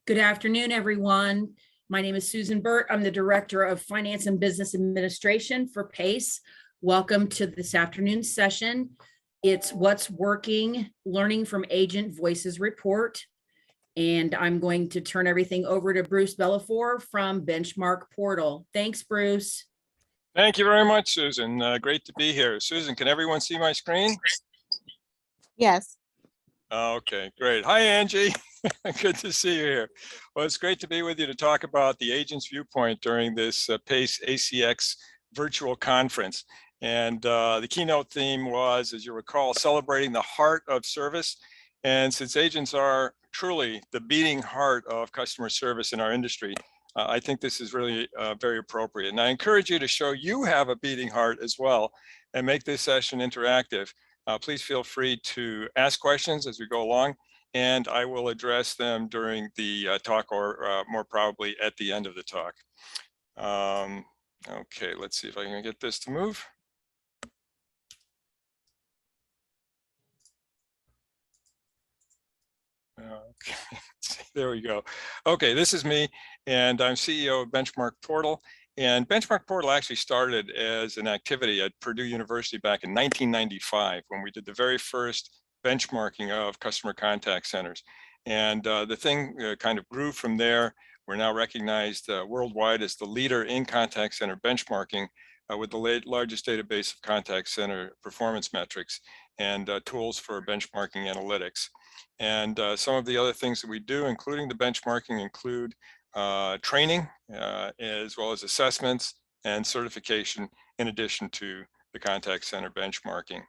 Good afternoon, everyone. My name is Susan Burt. I'm the Director of Finance and Business Administration for PACE. Welcome to this afternoon's session. It's What's Working, Learning from Agent Voices report. And I'm going to turn everything over to Bruce Bellafor from Benchmark Portal. Thanks, Bruce. Thank you very much, Susan. Great to be here. Susan, can everyone see my screen? Yes. Okay, great. Hi, Angie. Good to see you here. Well, it's great to be with you to talk about the agent's viewpoint during this PACE ACX virtual conference. And the keynote theme was, as you recall, celebrating the heart of service. And since agents are truly the beating heart of customer service in our industry, I think this is really very appropriate. And I encourage you to show you have a beating heart as well and make this session interactive. Please feel free to ask questions as we go along, and I will address them during the talk or more probably at the end of the talk. Okay, let's see if I can get this to move. Okay, there we go. Okay, this is me, and I'm CEO of Benchmark Portal. And Benchmark Portal actually started as an activity at Purdue University back in 1995 when we did the very first benchmarking of customer contact centers. And the thing kind of grew from there. We're now recognized worldwide as the leader in contact center benchmarking with the largest database of contact center performance metrics and tools for benchmarking analytics. And some of the other things that we do, including the benchmarking, include training, as well as assessments and certification, in addition to the contact center benchmarking.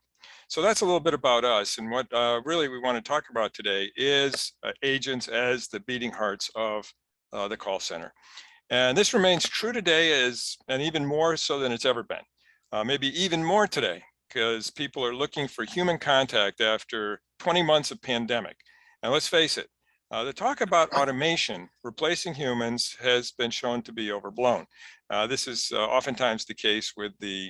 So that's a little bit about us. And what really we want to talk about today is agents as the beating hearts of the call center. And this remains true today and even more so than it's ever been. Maybe even more today, because people are looking for human contact after 20 months of pandemic. And let's face it, the talk about automation replacing humans has been shown to be overblown. This is oftentimes the case with the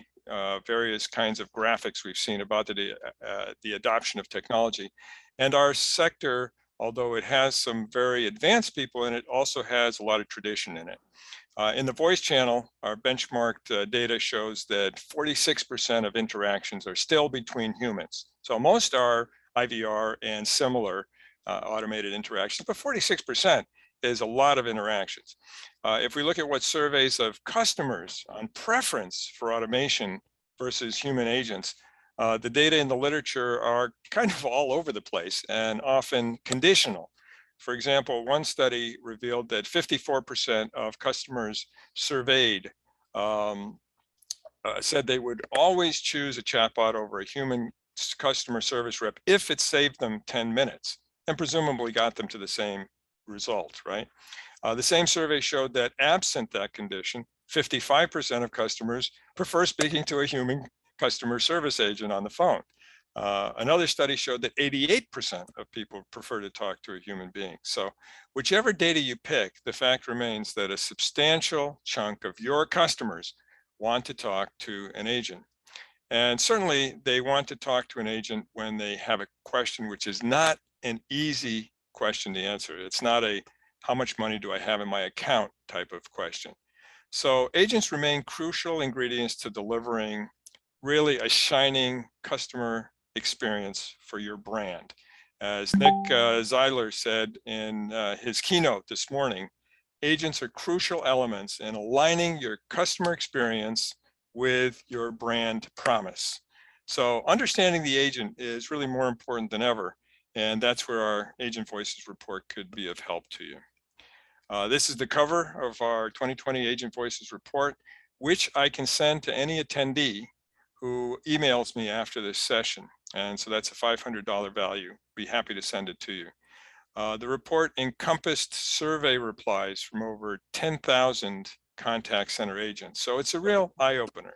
various kinds of graphics we've seen about the adoption of technology. And our sector, although it has some very advanced people in it, also has a lot of tradition in it. In the voice channel, our benchmarked data shows that 46% of interactions are still between humans. So most are IVR and similar automated interactions, but 46% is a lot of interactions. If we look at what surveys of customers on preference for automation versus human agents, the data in the literature are kind of all over the place and often conditional. For example, one study revealed that 54% of customers surveyed said they would always choose a chatbot over a human customer service rep if it saved them 10 minutes. And presumably got them to the same result, right? The same survey showed that absent that condition, 55% of customers prefer speaking to a human customer service agent on the phone. Another study showed that 88% of people prefer to talk to a human being. So whichever data you pick, the fact remains that a substantial chunk of your customers want to talk to an agent. And certainly they want to talk to an agent when they have a question which is not an easy question to answer. It's not a how much money do I have in my account type of question. So agents remain crucial ingredients to delivering really a shining customer experience for your brand. As Nick Zeiler said in his keynote this morning, agents are crucial elements in aligning your customer experience with your brand promise. So understanding the agent is really more important than ever. And that's where our Agent Voices report could be of help to you. This is the cover of our 2020 Agent Voices report, which I can send to any attendee who emails me after this session. And so that's a $500 value. Be happy to send it to you. The report encompassed survey replies from over 10,000 contact center agents. So it's a real eye-opener.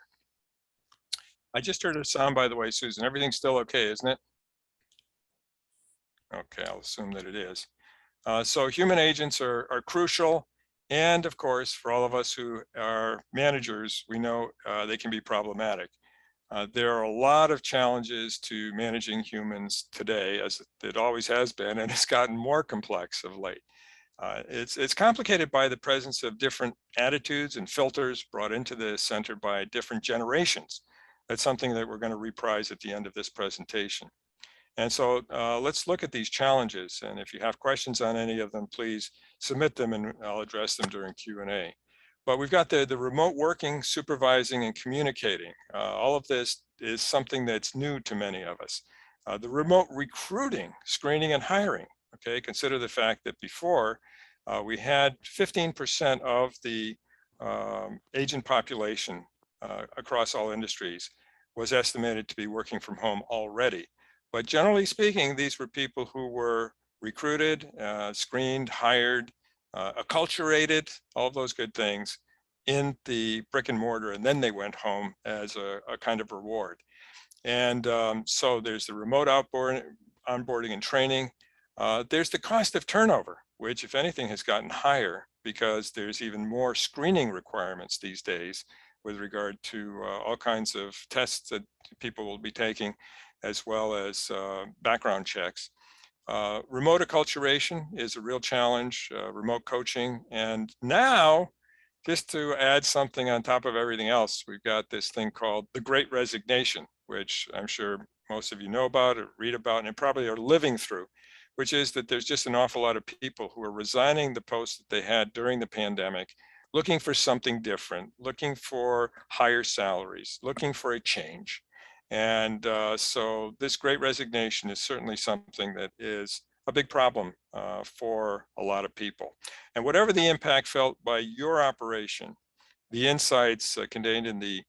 I just heard a sound, by the way, Susan. Everything's still okay, isn't it? Okay, I'll assume that it is. So human agents are crucial. And of course, for all of us who are managers, we know they can be problematic. There are a lot of challenges to managing humans today, as it always has been, and it's gotten more complex of late. It's complicated by the presence of different attitudes and filters brought into the center by different generations. That's something that we're going to reprise at the end of this presentation. And so let's look at these challenges. And if you have questions on any of them, please submit them and I'll address them during Q&A. But we've got the remote working, supervising, and communicating. All of this is something that's new to many of us. The remote recruiting, screening, and hiring. Okay, consider the fact that before we had 15% of the agent population across all industries was estimated to be working from home already. But generally speaking, these were people who were recruited, screened, hired, acculturated, all of those good things in the brick and mortar, and then they went home as a kind of reward. And so there's the remote onboarding and training. There's the cost of turnover, which if anything has gotten higher because there's even more screening requirements these days with regard to all kinds of tests that people will be taking, as well as background checks. Remote acculturation is a real challenge, remote coaching. And now, just to add something on top of everything else, we've got this thing called the Great Resignation, which I'm sure most of you know about or read about and probably are living through, which is that there's just an awful lot of people who are resigning the posts that they had during the pandemic, looking for something different, looking for higher salaries, looking for a change. And so this Great Resignation is certainly something that is a big problem for a lot of people. And whatever the impact felt by your operation, the insights contained in the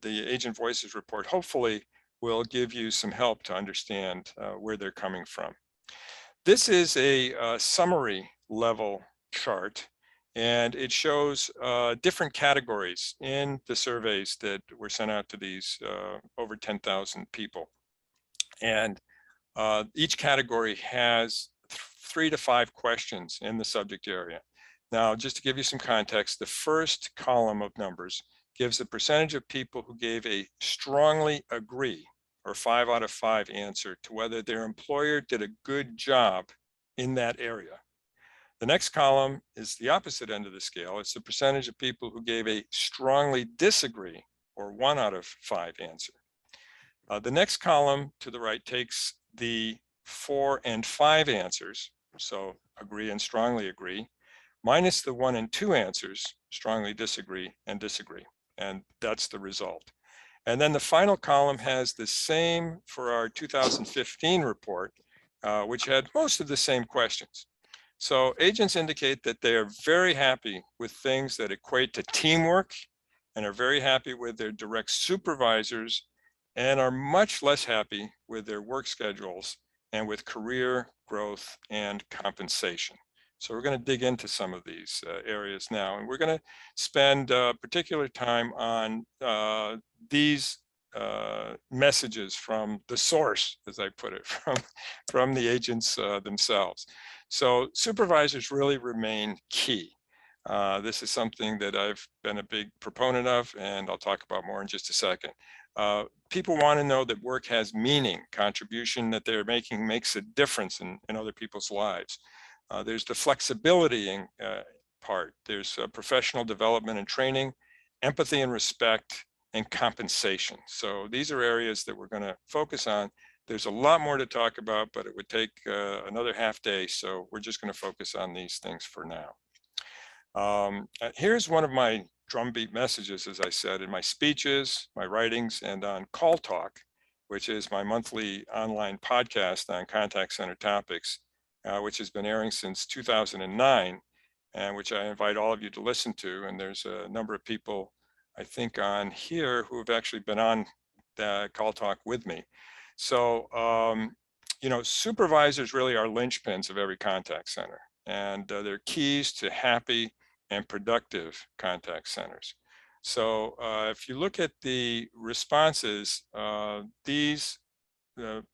Agent Voices report hopefully will give you some help to understand where they're coming from. This is a summary level chart, and it shows different categories in the surveys that were sent out to these over 10,000 people. And each category has 3 to 5 questions in the subject area. Now, just to give you some context, the first column of numbers gives the percentage of people who gave a strongly agree or 5 out of 5 answer to whether their employer did a good job in that area. The next column is the opposite end of the scale. It's the percentage of people who gave a strongly disagree or 1 out of 5 answer. The next column to the right takes the 4 and 5 answers, so agree and strongly agree, minus the 1 and 2 answers, strongly disagree and disagree. And that's the result. And then the final column has the same for our 2015 report, which had most of the same questions. So agents indicate that they are very happy with things that equate to teamwork and are very happy with their direct supervisors and are much less happy with their work schedules and with career growth and compensation. So we're going to dig into some of these areas now, and we're going to spend particular time on these messages from the source, as I put it, from the agents themselves. So supervisors really remain key. This is something that I've been a big proponent of, and I'll talk about more in just a second. People want to know that work has meaning, contribution that they're making makes a difference in other people's lives. There's the flexibility part. There's professional development and training, empathy and respect, and compensation. So these are areas that we're going to focus on. There's a lot more to talk about, but it would take another half day. So we're just going to focus on these things for now. Here's one of my Drumbeat messages, as I said, in my speeches, my writings, and on Call Talk, which is my monthly online podcast on contact center topics, which has been airing since 2009, and which I invite all of you to listen to. And there's a number of people, I think, on here who have actually been on the Call Talk with me. So, you know, supervisors really are linchpins of every contact center, and they're keys to happy and productive contact centers. So if you look at the responses, these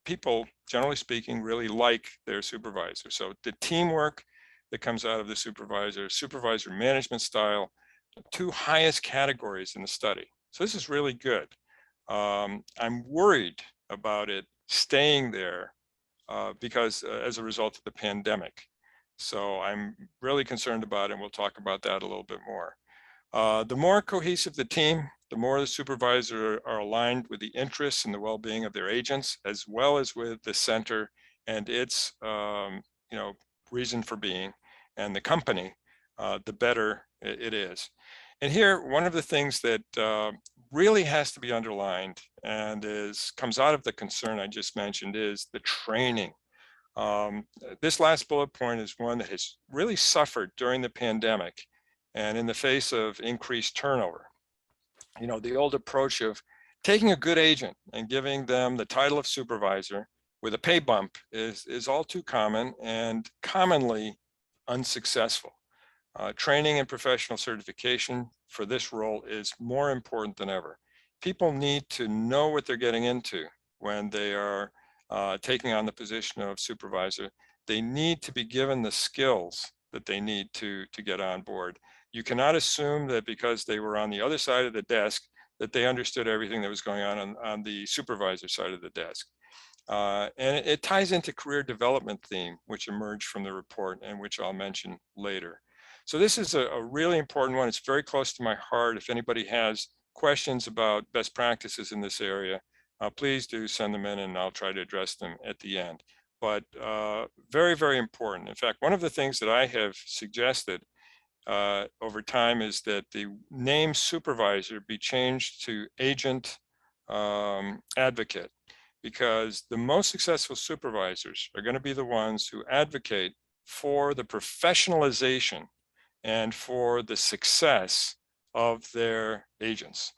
people, generally speaking, really like their supervisor. So the teamwork that comes out of the supervisor management style, the 2 highest categories in the study. So this is really good. I'm worried about it staying there because as a result of the pandemic. So I'm really concerned about it, and we'll talk about that a little bit more. The more cohesive the team, the more the supervisors are aligned with the interests and the well-being of their agents, as well as with the center and its reason for being, and the company, the better it is. And here, one of the things that really has to be underlined and comes out of the concern I just mentioned is the training. This last bullet point is one that has really suffered during the pandemic and in the face of increased turnover. You know, the old approach of taking a good agent and giving them the title of supervisor with a pay bump is all too common and commonly unsuccessful. Training and professional certification for this role is more important than ever. People need to know what they're getting into when they are taking on the position of supervisor. They need to be given the skills that they need to get on board. You cannot assume that because they were on the other side of the desk that they understood everything that was going on the supervisor side of the desk. And it ties into career development theme, which emerged from the report and which I'll mention later. So this is a really important one. It's very close to my heart. If anybody has questions about best practices in this area, please do send them in and I'll try to address them at the end. But very, very important. In fact, one of the things that I have suggested over time is that the name supervisor be changed to agent advocate, because the most successful supervisors are going to be the ones who advocate for the professionalization and for the success of their agents.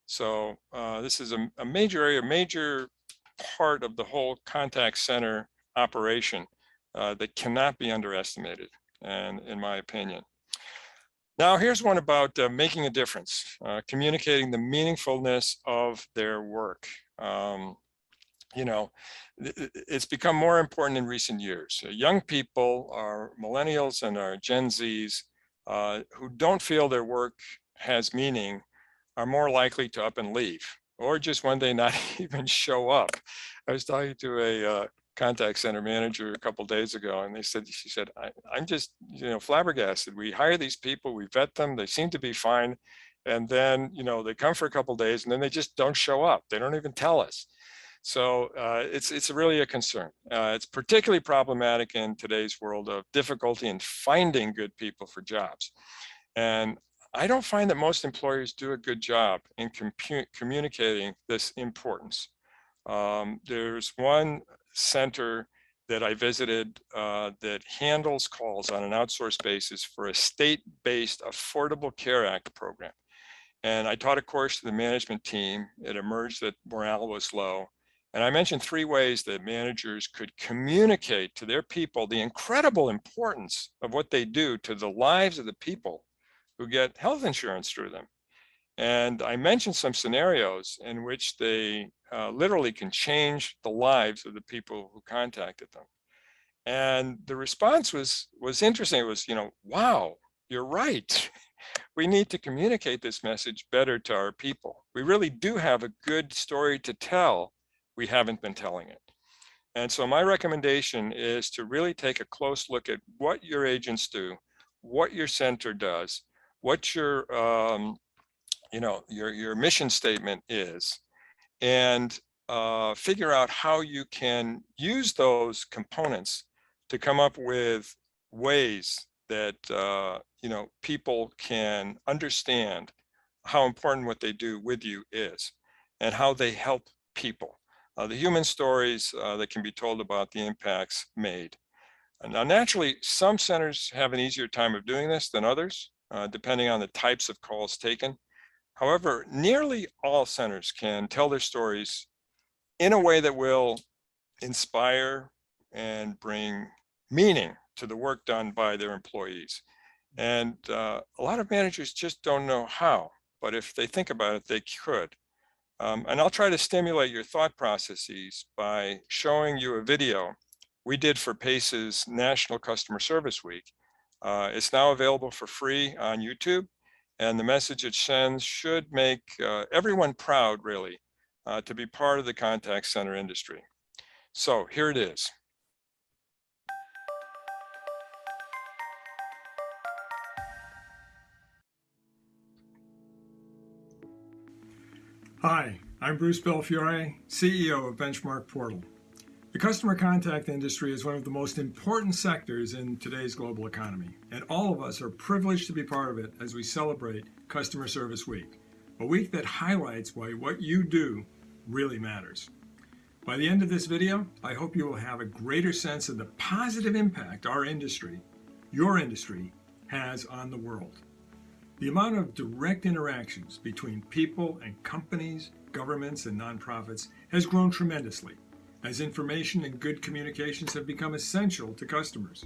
So this is a major area, major part of the whole contact center operation that cannot be underestimated, and in my opinion. Now, here's one about making a difference, communicating the meaningfulness of their work. It's become more important in recent years. Young people, our millennials and our Gen Zs, who don't feel their work has meaning, are more likely to up and leave, or just one day not even show up. I was talking to a contact center manager a couple of days ago, and she said, I'm just, flabbergasted. We hire these people, we vet them, they seem to be fine, and then, they come for a couple of days, and then they just don't show up. They don't even tell us. So it's really a concern. It's particularly problematic in today's world of difficulty in finding good people for jobs. And I don't find that most employers do a good job in communicating this importance. There's one center that I visited that handles calls on an outsourced basis for a state-based Affordable Care Act program. And I taught a course to the management team. It emerged that morale was low. And I mentioned 3 ways that managers could communicate to their people the incredible importance of what they do to the lives of the people who get health insurance through them. And I mentioned some scenarios in which they literally can change the lives of the people who contacted them. And the response was interesting. It was, wow, you're right. We need to communicate this message better to our people. We really do have a good story to tell. We haven't been telling it. And so my recommendation is to really take a close look at what your agents do, what your center does, what your mission statement is, and figure out how you can use those components to come up with ways that people can understand how important what they do with you is and how they help people. The human stories that can be told about the impacts made. Now, naturally, some centers have an easier time of doing this than others, depending on the types of calls taken. However, nearly all centers can tell their stories in a way that will inspire and bring meaning to the work done by their employees. And a lot of managers just don't know how, but if they think about it, they could. And I'll try to stimulate your thought processes by showing you a video we did for PACE's National Customer Service Week. It's now available for free on YouTube, and the message it sends should make everyone proud, really, to be part of the contact center industry. So here it is. Hi, I'm Bruce Belfiore, CEO of Benchmark Portal. The customer contact industry is one of the most important sectors in today's global economy, and all of us are privileged to be part of it as we celebrate Customer Service Week, a week that highlights why what you do really matters. By the end of this video, I hope you will have a greater sense of the positive impact our industry, your industry, has on the world. The amount of direct interactions between people and companies, governments, and nonprofits has grown tremendously, as information and good communications have become essential to customers.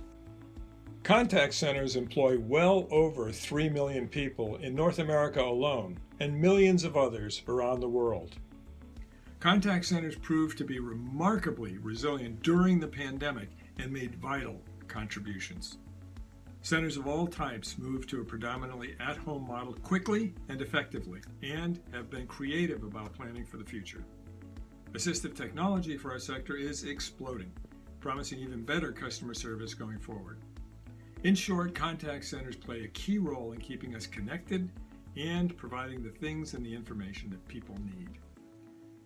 Contact centers employ well over 3 million people in North America alone, and millions of others around the world. Contact centers proved to be remarkably resilient during the pandemic and made vital contributions. Centers of all types moved to a predominantly at-home model quickly and effectively, and have been creative about planning for the future. Assistive technology for our sector is exploding, promising even better customer service going forward. In short, contact centers play a key role in keeping us connected and providing the things and the information that people need.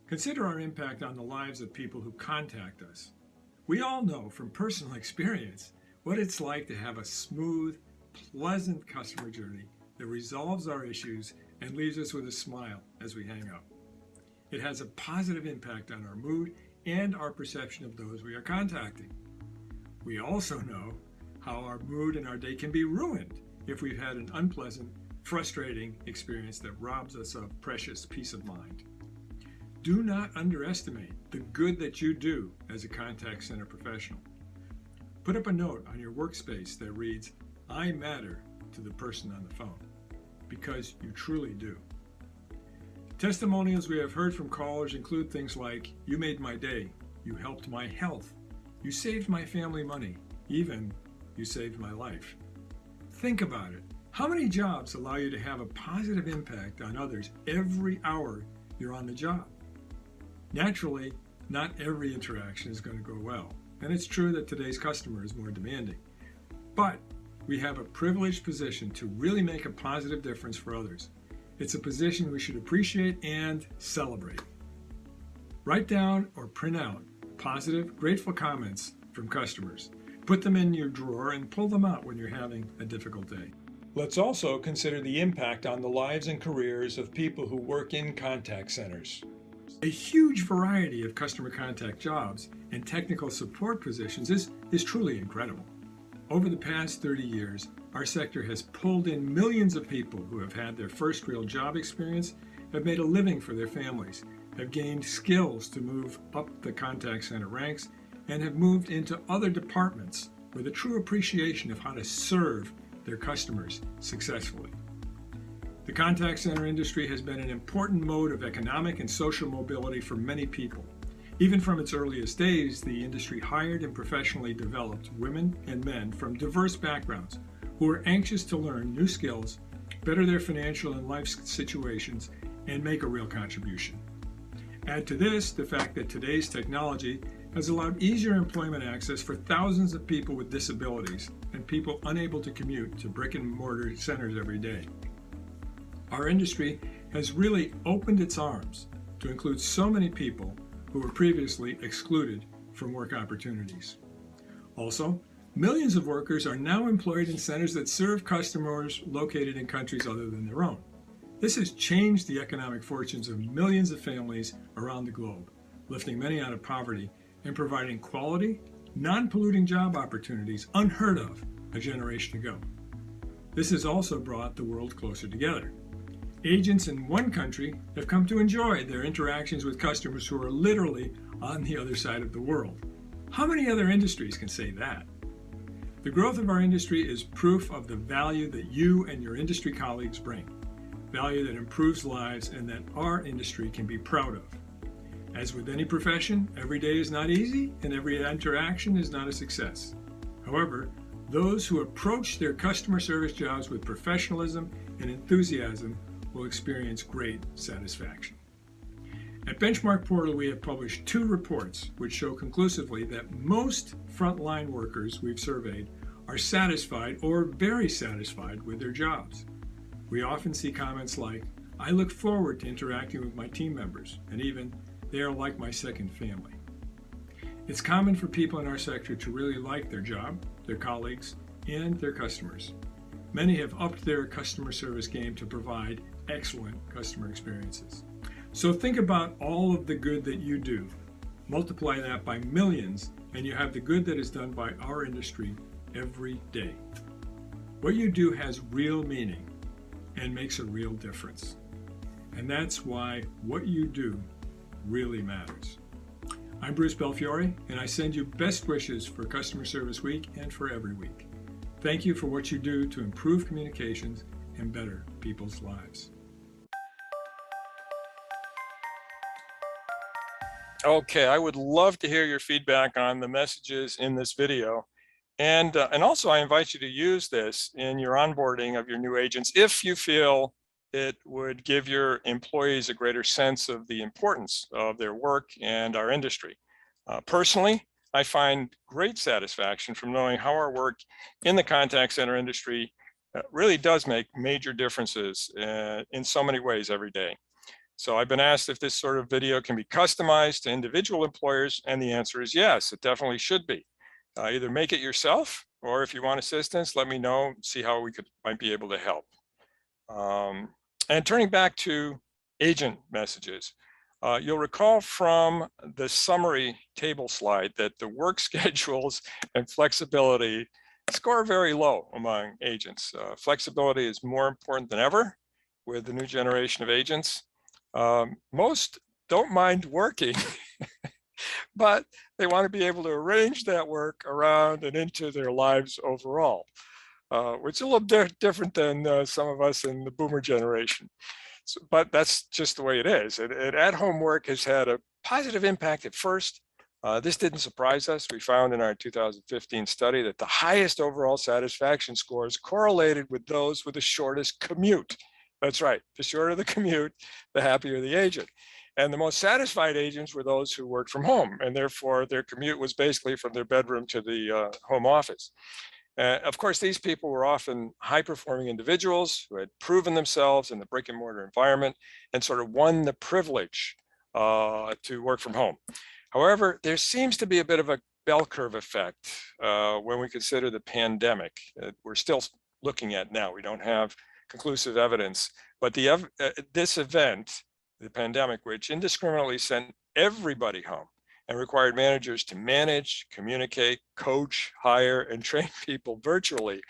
Consider our impact on the lives of people who contact us. We all know from personal experience what it's like to have a smooth, pleasant customer journey that resolves our issues and leaves us with a smile as we hang up. It has a positive impact on our mood and our perception of those we are contacting. We also know how our mood and our day can be ruined if we've had an unpleasant, frustrating experience that robs us of precious peace of mind. Do not underestimate the good that you do as a contact center professional. Put up a note on your workspace that reads, "I matter to the person on the phone," because you truly do. Testimonials we have heard from callers include things like, "You made my day," "You helped my health," "You saved my family money," even, "You saved my life." Think about it. How many jobs allow you to have a positive impact on others every hour you're on the job? Naturally, not every interaction is going to go well, and it's true that today's customer is more demanding. But we have a privileged position to really make a positive difference for others. It's a position we should appreciate and celebrate. Write down or print out positive, grateful comments from customers. Put them in your drawer and pull them out when you're having a difficult day. Let's also consider the impact on the lives and careers of people who work in contact centers. A huge variety of customer contact jobs and technical support positions is truly incredible. Over the past 30 years, our sector has pulled in millions of people who have had their first real job experience, have made a living for their families, have gained skills to move up the contact center ranks, and have moved into other departments with a true appreciation of how to serve their customers successfully. The contact center industry has been an important mode of economic and social mobility for many people. Even from its earliest days, the industry hired and professionally developed women and men from diverse backgrounds who were anxious to learn new skills, better their financial and life situations, and make a real contribution. Add to this the fact that today's technology has allowed easier employment access for thousands of people with disabilities and people unable to commute to brick and mortar centers every day. Our industry has really opened its arms to include so many people who were previously excluded from work opportunities. Also, millions of workers are now employed in centers that serve customers located in countries other than their own. This has changed the economic fortunes of millions of families around the globe, lifting many out of poverty and providing quality, non-polluting job opportunities unheard of a generation ago. This has also brought the world closer together. Agents in one country have come to enjoy their interactions with customers who are literally on the other side of the world. How many other industries can say that? The growth of our industry is proof of the value that you and your industry colleagues bring, value that improves lives and that our industry can be proud of. As with any profession, every day is not easy and every interaction is not a success. However, those who approach their customer service jobs with professionalism and enthusiasm will experience great satisfaction. At Benchmark Portal, we have published 2 reports which show conclusively that most frontline workers we've surveyed are satisfied or very satisfied with their jobs. We often see comments like, I look forward to interacting with my team members, and even they are like my second family. It's common for people in our sector to really like their job, their colleagues, and their customers. Many have upped their customer service game to provide excellent customer experiences. So think about all of the good that you do. Multiply that by millions, and you have the good that is done by our industry every day. What you do has real meaning and makes a real difference. And that's why what you do really matters. I'm Bruce Belfiore, and I send you best wishes for Customer Service Week and for every week. Thank you for what you do to improve communications and better people's lives. Okay, I would love to hear your feedback on the messages in this video. And also I invite you to use this in your onboarding of your new agents if you feel it would give your employees a greater sense of the importance of their work and our industry. Personally, I find great satisfaction from knowing how our work in the contact center industry really does make major differences in so many ways every day. So I've been asked if this sort of video can be customized to individual employers, and the answer is yes, it definitely should be. Either make it yourself, or if you want assistance, let me know, see how we might be able to help. And turning back to agent messages, you'll recall from the summary table slide that the work schedules and flexibility score very low among agents. Flexibility is more important than ever with the new generation of agents. Most don't mind working, but they want to be able to arrange that work around and into their lives overall, which is a little different than some of us in the Boehmer generation. So, but that's just the way it is. And at-home work has had a positive impact at first. This didn't surprise us. We found in our 2015 study that the highest overall satisfaction scores correlated with those with the shortest commute. That's right, the shorter the commute, the happier the agent. And the most satisfied agents were those who worked from home, and therefore their commute was basically from their bedroom to the home office. Of course, these people were often high-performing individuals who had proven themselves in the brick-and-mortar environment and sort of won the privilege to work from home. However, there seems to be a bit of a bell curve effect when we consider the pandemic. We're still looking at now. We don't have conclusive evidence, but this event, the pandemic, which indiscriminately sent everybody home and required managers to manage, communicate, coach, hire, and train people virtually,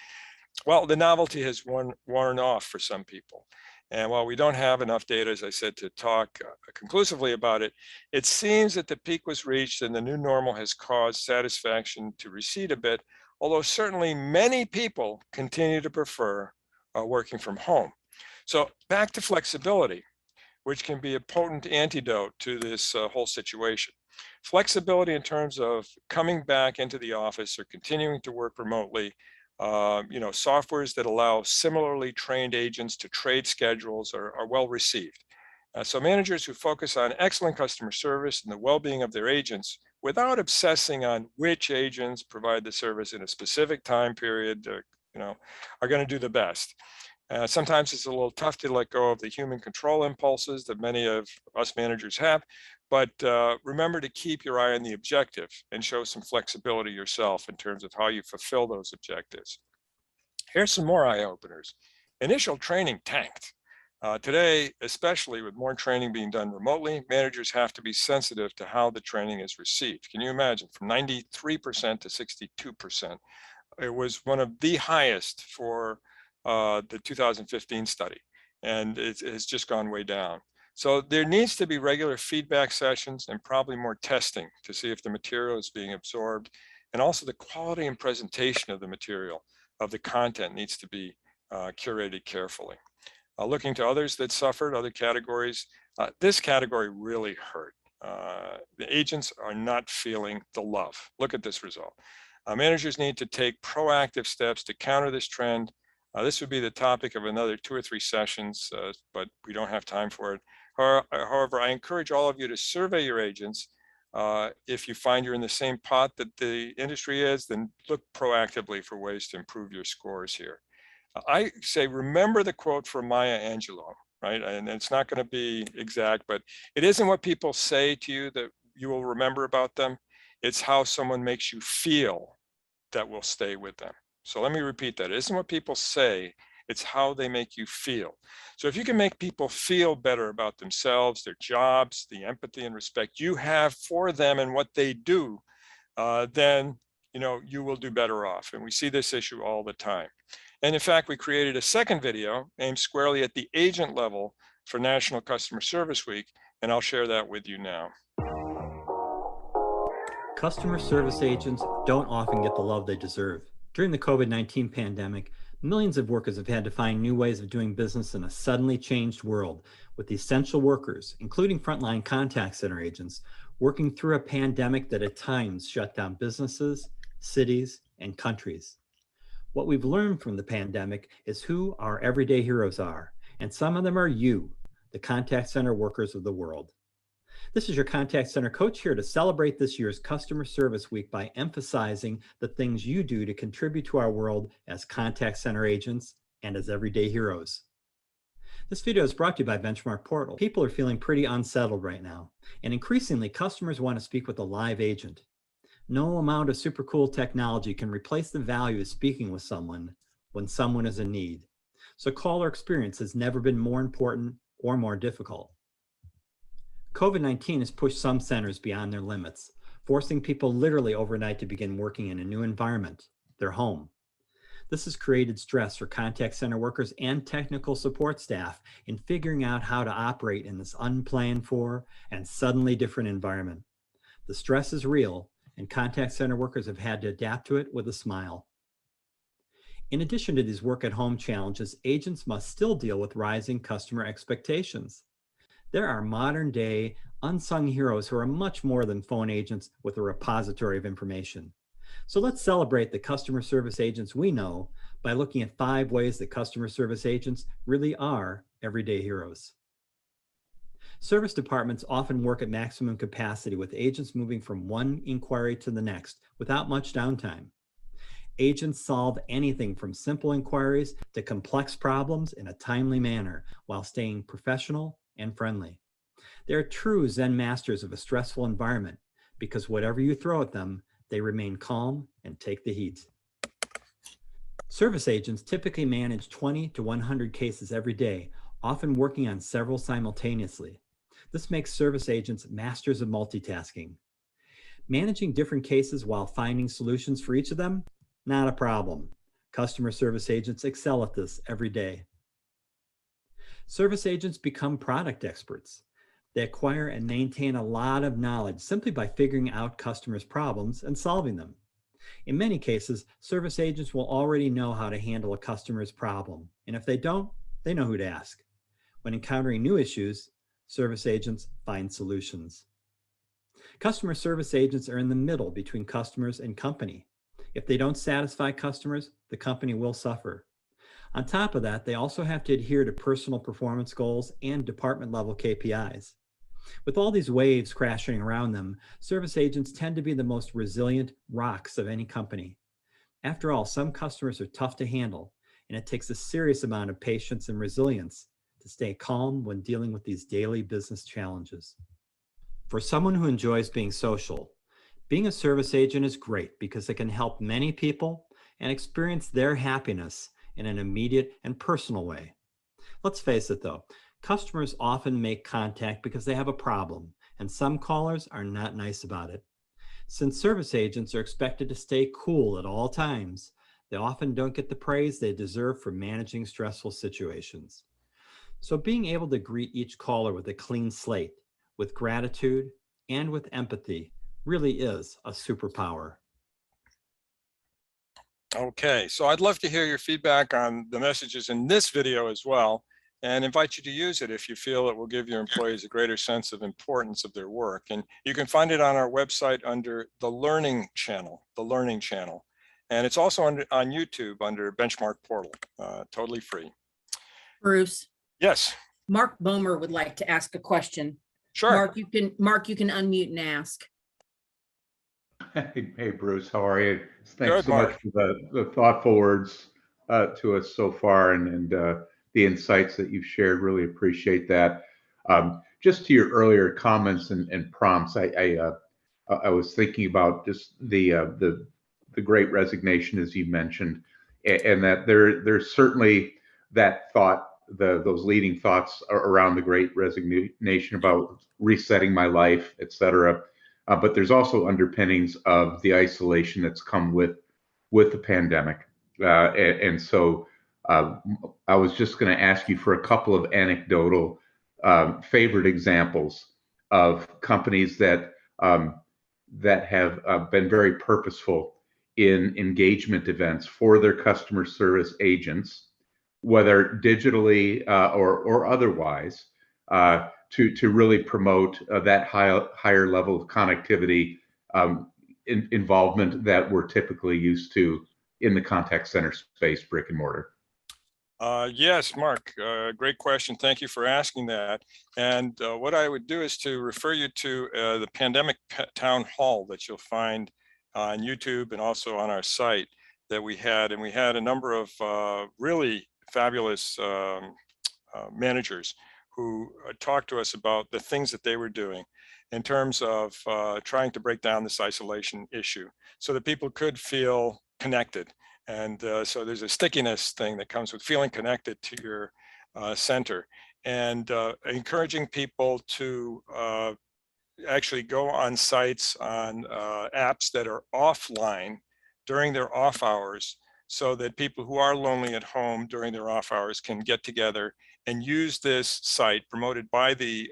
well, the novelty has worn off for some people. And while we don't have enough data, as I said, to talk conclusively about it, it seems that the peak was reached and the new normal has caused satisfaction to recede a bit, although certainly many people continue to prefer working from home. So back to flexibility, which can be a potent antidote to this whole situation. Flexibility in terms of coming back into the office or continuing to work remotely, softwares that allow similarly trained agents to trade schedules are well received. So managers who focus on excellent customer service and the well-being of their agents without obsessing on which agents provide the service in a specific time period, are going to do the best. Sometimes it's a little tough to let go of the human control impulses that many of us managers have, but remember to keep your eye on the objective and show some flexibility yourself in terms of how you fulfill those objectives. Here's some more eye openers. Initial training tanked. Today, especially with more training being done remotely, managers have to be sensitive to how the training is received. Can you imagine? From 93% to 62%. It was one of the highest for the 2015 study, and it has just gone way down. So there needs to be regular feedback sessions and probably more testing to see if the material is being absorbed, and also the quality and presentation of the material, of the content, needs to be curated carefully. Looking to others that suffered, other categories, this category really hurt. The agents are not feeling the love. Look at this result. Managers need to take proactive steps to counter this trend. This would be the topic of another 2 or 3 sessions, but we don't have time for it. However, I encourage all of you to survey your agents. If you find you're in the same pot that the industry is, then look proactively for ways to improve your scores here. I say, remember the quote from Maya Angelou. right? And it's not going to be exact, but it isn't what people say to you that you will remember about them. It's how someone makes you feel that will stay with them. So let me repeat that. It isn't what people say, it's how they make you feel. So if you can make people feel better about themselves, their jobs, the empathy and respect you have for them and what they do, then you will do better off. And we see this issue all the time. And in fact, we created a second video aimed squarely at the agent level for National Customer Service Week, and I'll share that with you now. Customer service agents don't often get the love they deserve. During the COVID-19 pandemic, millions of workers have had to find new ways of doing business in a suddenly changed world, with essential workers, including frontline contact center agents, working through a pandemic that at times shut down businesses, cities, and countries. What we've learned from the pandemic is who our everyday heroes are, and some of them are you, the contact center workers of the world. This is your contact center coach here to celebrate this year's Customer Service Week by emphasizing the things you do to contribute to our world as contact center agents and as everyday heroes. This video is brought to you by Benchmark Portal. People are feeling pretty unsettled right now, and increasingly customers want to speak with a live agent. No amount of super cool technology can replace the value of speaking with someone when someone is in need. So caller experience has never been more important or more difficult. COVID-19 has pushed some centers beyond their limits, forcing people literally overnight to begin working in a new environment, their home. This has created stress for contact center workers and technical support staff in figuring out how to operate in this unplanned for and suddenly different environment. The stress is real, and contact center workers have had to adapt to it with a smile. In addition to these work-at-home challenges, agents must still deal with rising customer expectations. There are modern-day unsung heroes who are much more than phone agents with a repository of information. So let's celebrate the customer service agents we know by looking at 5 ways that customer service agents really are everyday heroes. Service departments often work at maximum capacity, with agents moving from one inquiry to the next without much downtime. Agents solve anything from simple inquiries to complex problems in a timely manner while staying professional and friendly. They're true Zen masters of a stressful environment because whatever you throw at them, they remain calm and take the heat. Service agents typically manage 20 to 100 cases every day, often working on several simultaneously. This makes service agents masters of multitasking. Managing different cases while finding solutions for each of them, not a problem. Customer service agents excel at this every day. Service agents become product experts. They acquire and maintain a lot of knowledge simply by figuring out customers' problems and solving them. In many cases, service agents will already know how to handle a customer's problem, and if they don't, they know who to ask. When encountering new issues, service agents find solutions. Customer service agents are in the middle between customers and company. If they don't satisfy customers, the company will suffer. On top of that, they also have to adhere to personal performance goals and department-level KPIs. With all these waves crashing around them, service agents tend to be the most resilient rocks of any company. After all, some customers are tough to handle, and it takes a serious amount of patience and resilience to stay calm when dealing with these daily business challenges. For someone who enjoys being social, being a service agent is great because it can help many people and experience their happiness in an immediate and personal way. Let's face it though, customers often make contact because they have a problem, and some callers are not nice about it. Since service agents are expected to stay cool at all times, they often don't get the praise they deserve for managing stressful situations. So being able to greet each caller with a clean slate, with gratitude, and with empathy really is a superpower. Okay, so I'd love to hear your feedback on the messages in this video as well, and invite you to use it if you feel it will give your employees a greater sense of importance of their work. And you can find it on our website under the Learning Channel, And it's also on YouTube under Benchmark Portal, totally free. Bruce, Yes, Mark Boehmer would like to ask a question. sure. Mark, you can unmute and ask. Hey, Bruce, how are you? Good, Thanks so Mark. much for the thoughtful words to us so far, and the insights that you've shared. Really appreciate that. Just to your earlier comments and prompts, I was thinking about just the Great Resignation, as you mentioned, and that there's certainly that thought, those leading thoughts around the Great Resignation about resetting my life, et cetera. But there's also underpinnings of the isolation that's come with the pandemic, and so I was just going to ask you for a couple of anecdotal favorite examples of companies that have been very purposeful in engagement events for their customer service agents, whether digitally or otherwise, to really promote that higher level of connectivity, involvement that we're typically used to in the contact center space, brick and mortar. Yes, Mark, great question. Thank you for asking that. And what I would do is to refer you to the pandemic town hall that you'll find on YouTube and also on our site that we had. And we had a number of really fabulous managers who talked to us about the things that they were doing in terms of trying to break down this isolation issue so that people could feel connected. And so there's a stickiness thing that comes with feeling connected to your center, and encouraging people to actually go on sites on apps that are offline during their off hours, so that people who are lonely at home during their off hours can get together and use this site promoted by the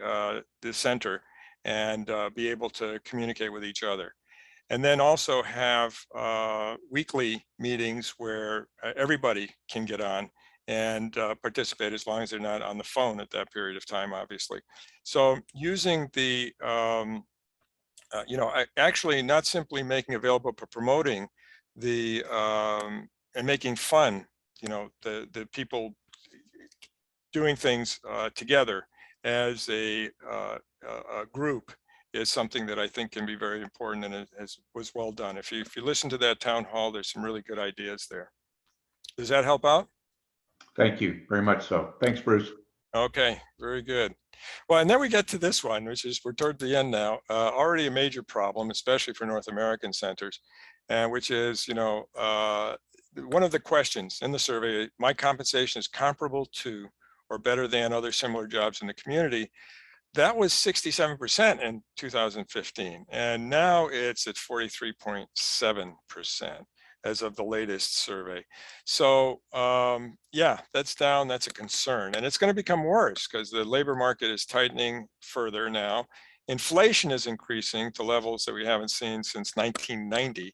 center and be able to communicate with each other. And then also have weekly meetings where everybody can get on and participate, as long as they're not on the phone at that period of time, obviously. So using the, actually not simply making available, but promoting the, and making fun, the people doing things together as a group, is something that I think can be very important, and it was well done. If you listen to that town hall, there's some really good ideas there. Does that help out? Thank you very much. So thanks, Bruce. Okay, very good. Well, and then we get to this one, which is, we're toward the end now, already a major problem, especially for North American centers, and which is, one of the questions in the survey: my compensation is comparable to or better than other similar jobs in the community. That was 67% in 2015, and now it's at 43.7% as of the latest survey. So yeah, that's down. That's a concern, and it's going to become worse because the labor market is tightening further now. Inflation is increasing to levels that we haven't seen since 1990.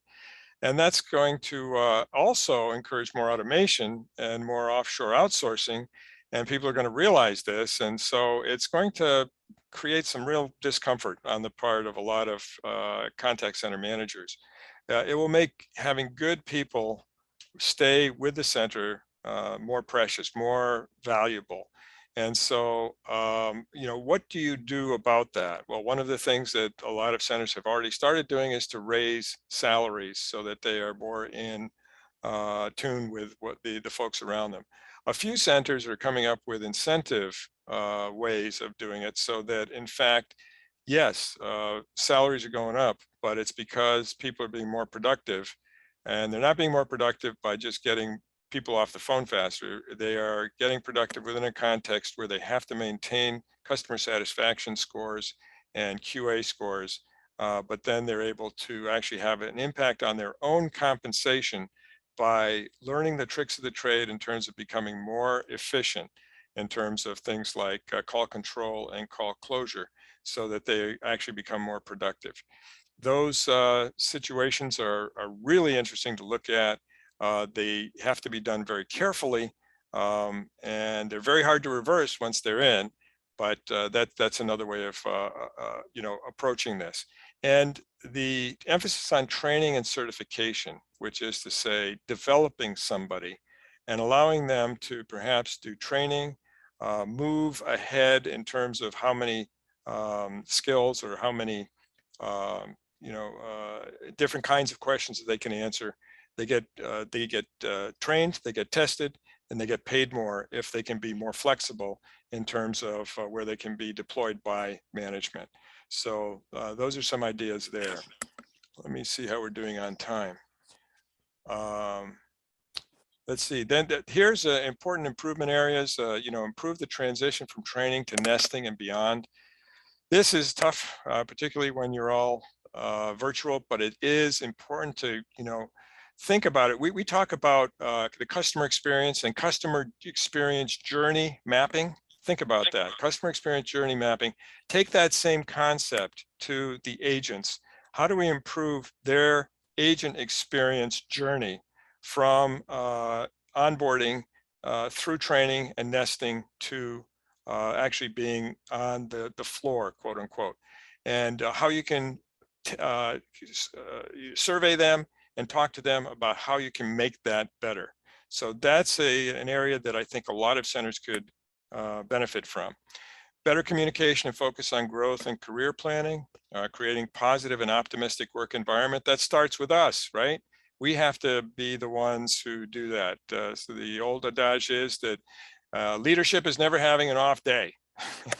And that's going to also encourage more automation and more offshore outsourcing. And people are going to realize this. And so it's going to create some real discomfort on the part of a lot of contact center managers. It will make having good people stay with the center more precious, more valuable. And so, what do you do about that? Well, one of the things that a lot of centers have already started doing is to raise salaries so that they are more in tune with what the folks around them. A few centers are coming up with incentive ways of doing it, so that, in fact, yes, salaries are going up, but it's because people are being more productive, and they're not being more productive by just getting people off the phone faster. They are getting productive within a context where they have to maintain customer satisfaction scores and QA scores, but then they're able to actually have an impact on their own compensation by learning the tricks of the trade in terms of becoming more efficient in terms of things like call control and call closure, so that they actually become more productive. Those situations are really interesting to look at. They have to be done very carefully, and they're very hard to reverse once they're in, but that's another way of approaching this. And the emphasis on training and certification, which is to say developing somebody and allowing them to perhaps do training, move ahead in terms of how many skills or how many different kinds of questions that they can answer. They get trained, they get tested, and they get paid more if they can be more flexible in terms of where they can be deployed by management. So those are some ideas there. Let me see how we're doing on time. Let's see, then here's important improvement areas, improve the transition from training to nesting and beyond. This is tough, particularly when you're all virtual, but it is important to, think about it. We talk about the customer experience and customer experience journey mapping. Think about that, customer experience journey mapping. Take that same concept to the agents. How do we improve their agent experience journey from onboarding through training and nesting to actually being on the floor, quote unquote, and how you can survey them and talk to them about how you can make that better. So that's an area that I think a lot of centers could benefit from. Better communication and focus on growth and career planning, creating positive and optimistic work environment. That starts with us, right? We have to be the ones who do that. So the old adage is that leadership is never having an off day,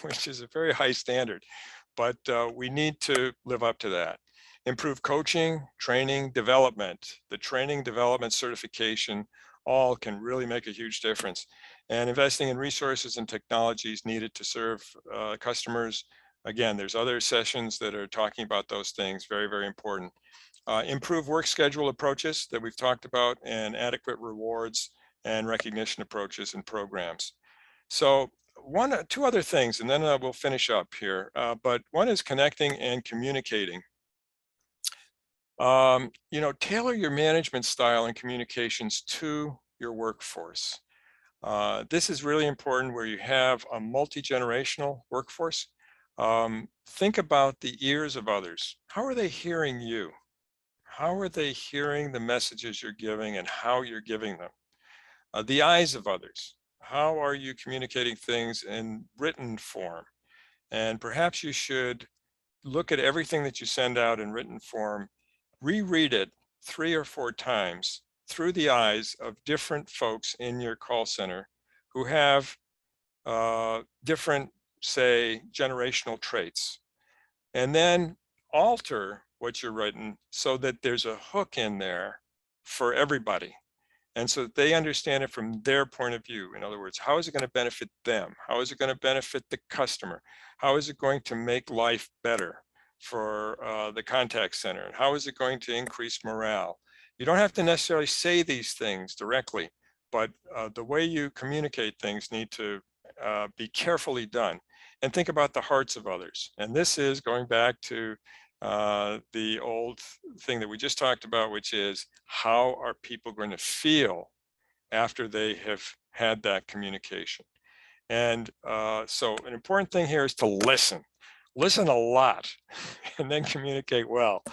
which is a very high standard, but we need to live up to that. Improve coaching, training, development. The training, development, certification, all can really make a huge difference. And investing in resources and technologies needed to serve customers. Again, there's other sessions that are talking about those things, very, very important. Improve work schedule approaches that we've talked about, and adequate rewards and recognition approaches and programs. So two other things, and then we'll finish up here. But one is connecting and communicating. Tailor your management style and communications to your workforce. This is really important where you have a multi-generational workforce. Think about the ears of others. How are they hearing you? How are they hearing the messages you're giving and how you're giving them? The eyes of others. How are you communicating things in written form? And perhaps you should look at everything that you send out in written form, reread it 3 or 4 times through the eyes of different folks in your call center who have different, say, generational traits. And then alter what you're writing so that there's a hook in there for everybody. And so that they understand it from their point of view. In other words, how is it going to benefit them? How is it going to benefit the customer? How is it going to make life better for the contact center? How is it going to increase morale? You don't have to necessarily say these things directly, but the way you communicate things need to be carefully done. And think about the hearts of others. And this is going back to the old thing that we just talked about, which is how are people going to feel after they have had that communication? And so an important thing here is to listen. Listen a lot and then communicate well.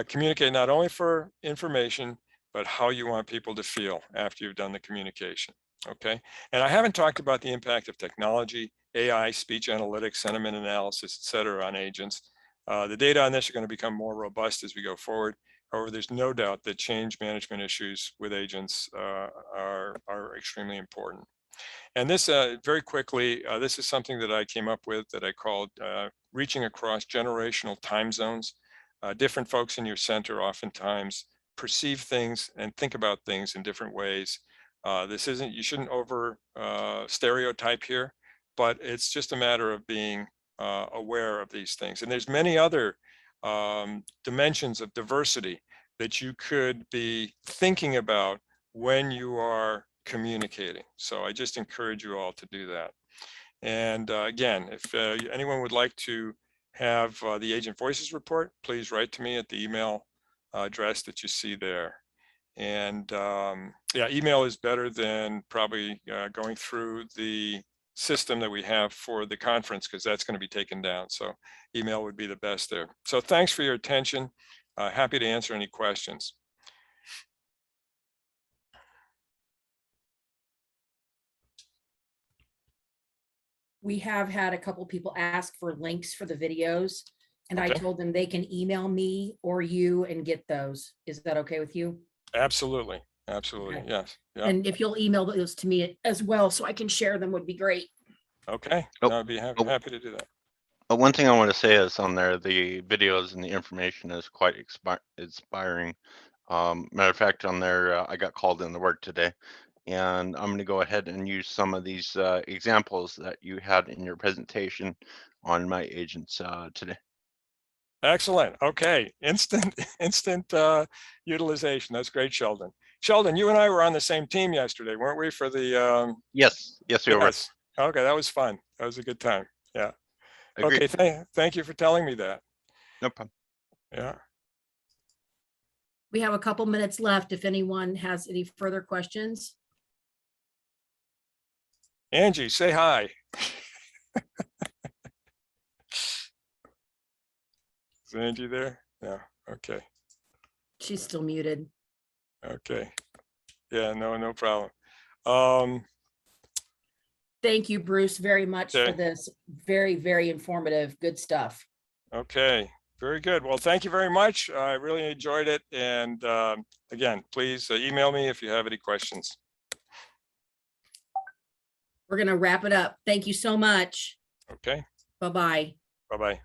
Communicate not only for information, but how you want people to feel after you've done the communication. Okay. And I haven't talked about the impact of technology, AI, speech analytics, sentiment analysis, et cetera, on agents. The data on this are going to become more robust as we go forward. However, there's no doubt that change management issues with agents are extremely important. And this, very quickly, this is something that I came up with that I called reaching across generational time zones. Different folks in your center oftentimes perceive things and think about things in different ways. This isn't, you shouldn't over stereotype here, but it's just a matter of being aware of these things. And there's many other dimensions of diversity that you could be thinking about when you are communicating. So I just encourage you all to do that. And again, if anyone would like to have the Agent Voices report, please write to me at the email address that you see there. And yeah, email is better than probably going through the system that we have for the conference, because that's going to be taken down. So email would be the best there. So thanks for your attention. Happy to answer any questions. We have had a couple people ask for links for the videos, and I Okay. told them they can email me or you and get those. Is that okay with you? Absolutely. Absolutely. Okay. Yes. Yeah. And if you'll email those to me as well, so I can share them, would be great. Okay. Oh, I'd be oh. happy to do that. One thing I want to say is on there, the videos and the information is quite inspiring. Matter of fact, on there, I got called into work today, and I'm going to go ahead and use some of these examples that you had in your presentation on my agents today. Excellent. Okay. Instant utilization. That's great, Sheldon. Sheldon, you and I were on the same team yesterday, weren't we, for the Yes, yes, we were. yes. Okay, that was fun. That was a good time. Yeah. Agreed. Okay, thank you for telling me that. No problem. Yeah. We have a couple minutes left if anyone has any further questions. Angie, say hi. Is Angie there? Yeah. Okay. She's still muted. Okay. Yeah, no problem. Thank you, Bruce, very much for Okay. this. Very, very informative. Good stuff. Okay, very good. Well, thank you very much. I really enjoyed it. And again, please email me if you have any questions. We're going to wrap it up. Thank you so much. Okay, Bye-bye. bye-bye.